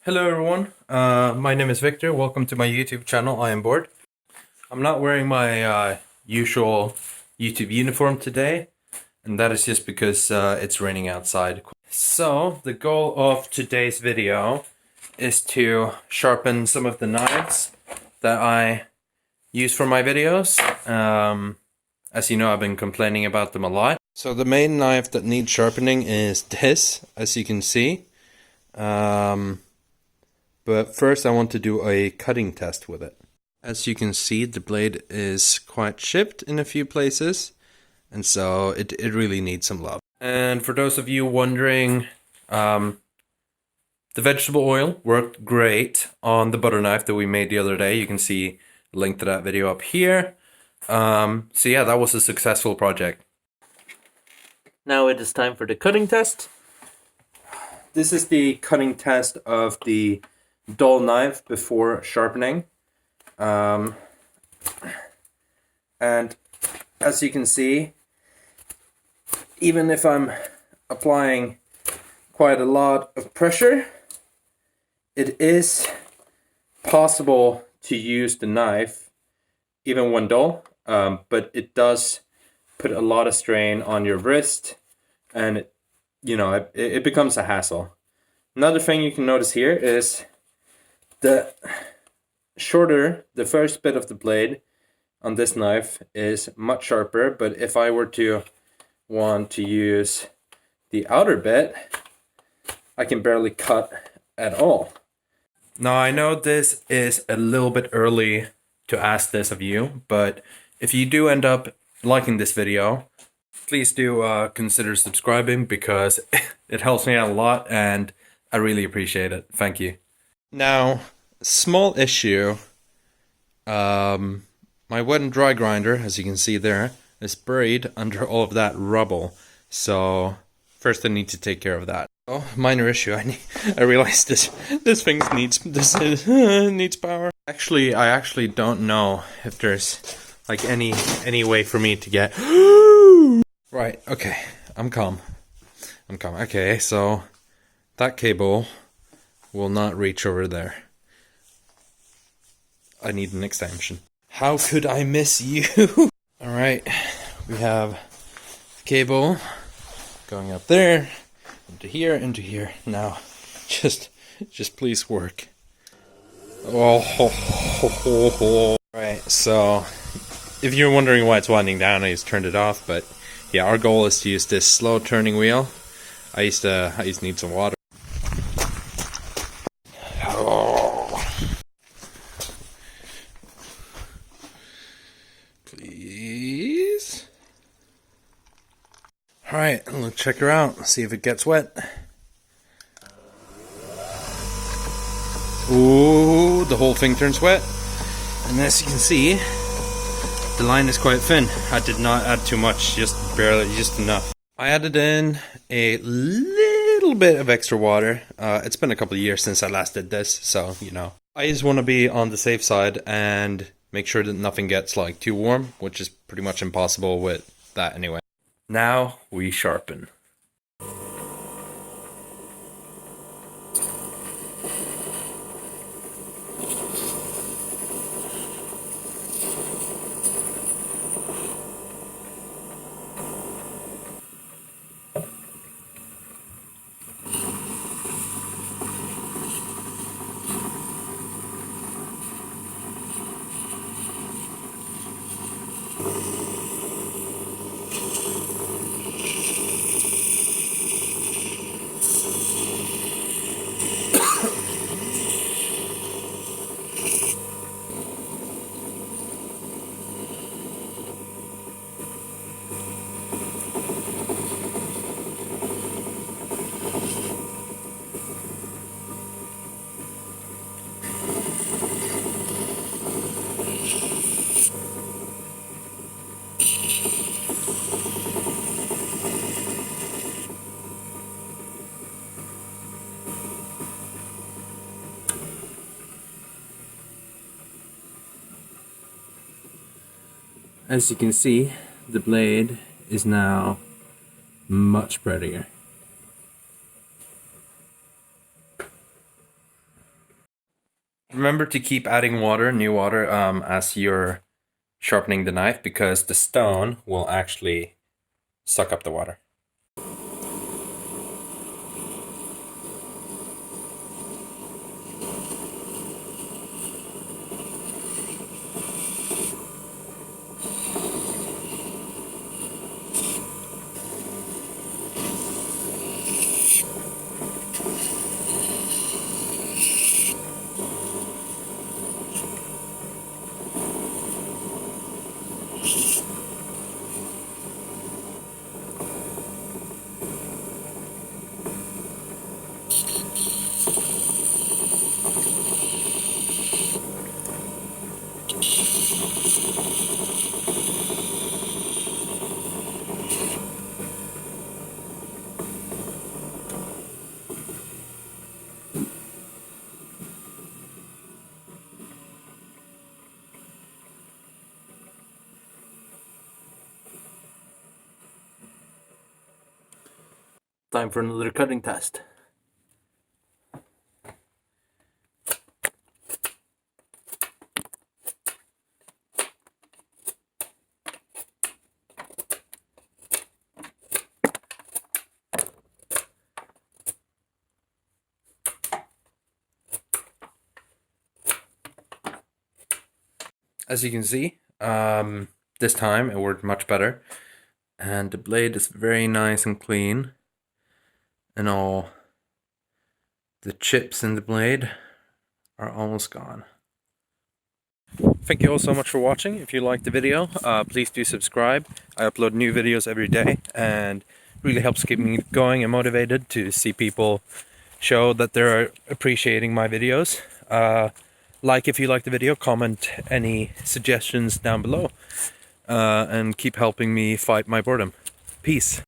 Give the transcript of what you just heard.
Hello everyone, my name is Victor. Welcome to my YouTube channel. I am bored. I'm not wearing my usual YouTube uniform today, and that is just because it's raining outside. So the goal of today's video is to sharpen some of the knives that I use for my videos. As you know, I've been complaining about them a lot. So the main knife that needs sharpening is this, as you can see. But first I want to do a cutting test with it. As you can see, the blade is quite chipped in a few places, and so it really needs some love. And for those of you wondering, the vegetable oil worked great on the butter knife that we made the other day. You can see a link to that video up here. So yeah, that was a successful project. Now it is time for the cutting test. This is the cutting test of the dull knife before sharpening. And as you can see, even if I'm applying quite a lot of pressure, it is possible to use the knife even when dull, but it does put a lot of strain on your wrist, and it becomes a hassle. Another thing you can notice here is the shorter the first bit of the blade on this knife is much sharper, but if I were to want to use the outer bit, I can barely cut at all. Now I know this is a little bit early to ask this of you, but if you do end up liking this video, please do consider subscribing, because it helps me out a lot and I really appreciate it. Thank you. Now, small issue. My wet and dry grinder, as you can see there, is buried under all of that rubble. So first I need to take care of that. Oh, minor issue. I realized this thing needs power. Actually, I actually don't know if there's like any way for me to get right. Okay, I'm calm. Okay, so that cable will not reach over there. I need an extension. How could I miss you? Alright, we have the cable going up there, into here. Now, just please work. Oh, right, so if you're wondering why it's winding down, I just turned it off, but yeah, our goal is to use this slow turning wheel. I used to need some water. Please. Alright, let's check her out, see if it gets wet. Ooh, the whole thing turns wet. And as you can see, the line is quite thin. I did not add too much, just barely, just enough. I added in a little bit of extra water. It's been a couple of years since I last did this, so, you know. I just want to be on the safe side and make sure that nothing gets like too warm, which is pretty much impossible with that anyway. Now we sharpen. As you can see, the blade is now much prettier. remember to keep adding water, new water, as you're sharpening the knife, because the stone will actually suck up the water. Time for another cutting test. As you can see, this time it worked much better, and the blade is very nice and clean, and all the chips in the blade are almost gone. Thank you all so much for watching. If you liked the video, please do subscribe. I upload new videos every day, and really helps keep me going and motivated to see people show that they're appreciating my videos. Like if you like the video, comment any suggestions down below, and keep helping me fight my boredom. Peace.